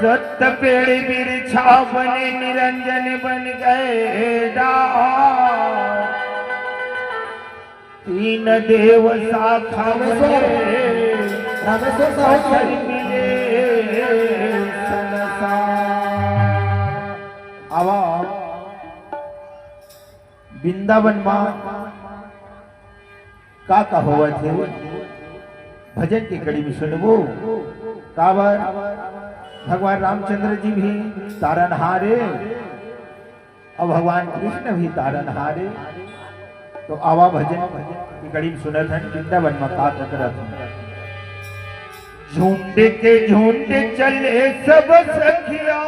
सत्य पेड़ बिरछा बने निरंजन बन गए तीन देव शाखा बने अवसर मिले आवा वृंदावन मां का होवत है भजन की कड़ी में सुनबो काबर भगवान रामचंद्र जी भी तारनहारे और भगवान कृष्ण भी तारनहारे तो आवा भजन की कड़ी में सुनत है वृंदावन में का करत झुंड के झुंड चले सब सखिया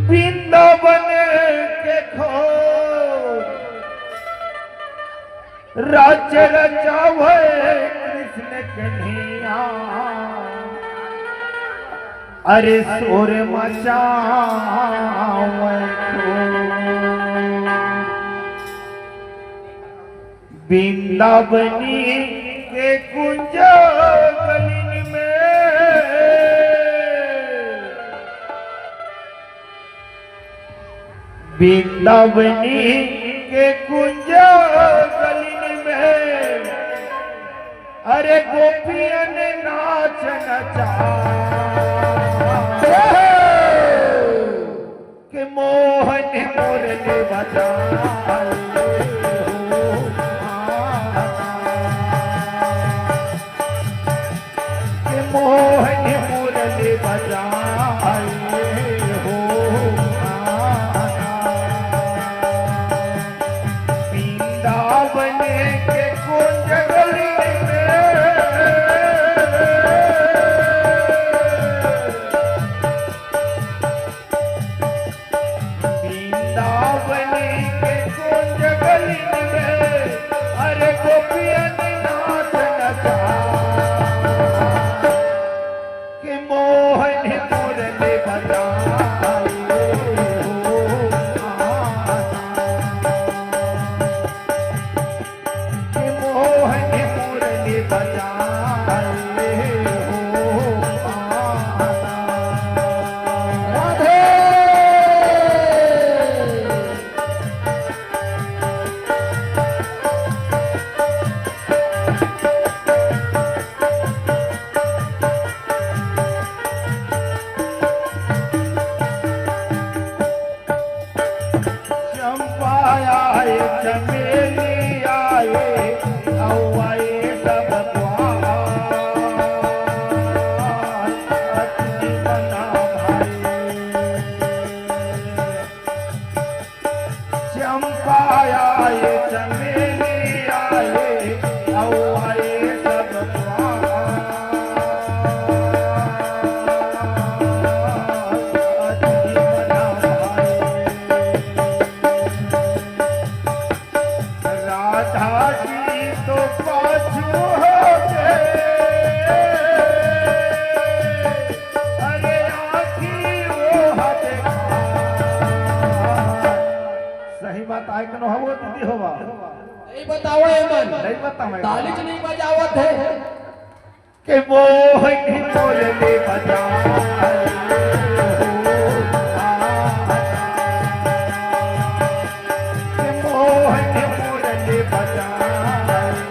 वृंदावन के खो राज्य रचावे कृष्ण कन्हैया अरे सोर मचावे वृंदावनी के कुंज गलिन में वृंदावनी के कुंज गलिन में अरे गोपियन नाच नचा के मोहन मुरली बजा के मोहन मुरली बजा तालीच नहीं बजावत है कि मोहन मुरली बजा के मोहन मुरली बजा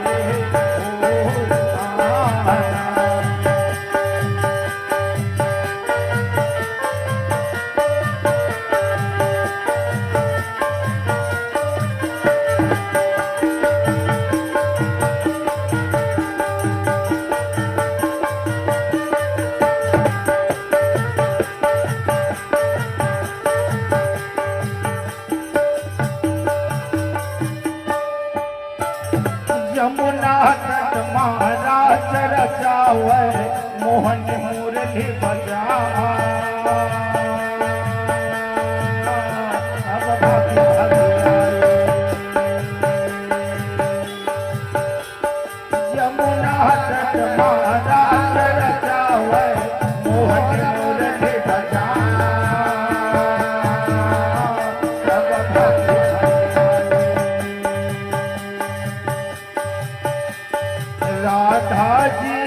यमुना तट महाराज रचावे मोहन मुरली बजा यमुना तट महाराज रचावे मोहन मुरली बजा राधा जी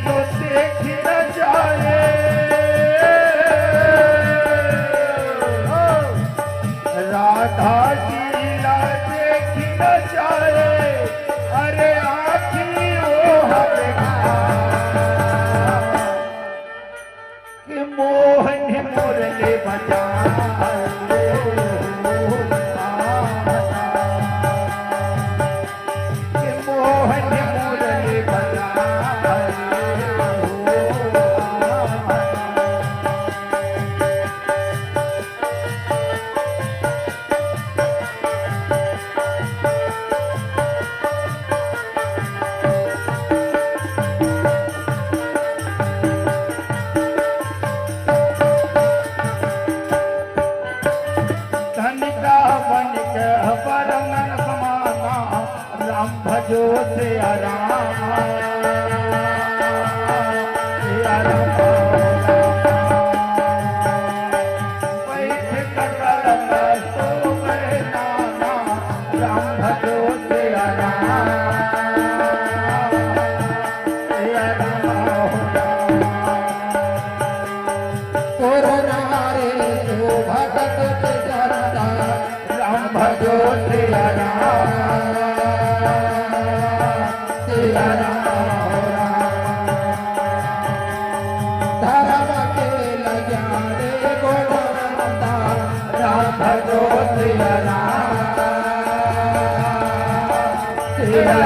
तो देख न जाए, राधा जी ला देख न जाए, अरे आखी वो कि मोहन मुरली बजाए, कि मोहन मुरली बजाए। धनिका बनिक परमन समाना, राम भजो से राम, सिया राम। बैठ कटल तो मैं नाना, राम भजो से राम, सिया राम। कोरोनारे तो भगत के जनता, राम भजो सिया राम, सिया राम। धर्म के लजाने गुणवंता, राम भजो सिया राम, सिया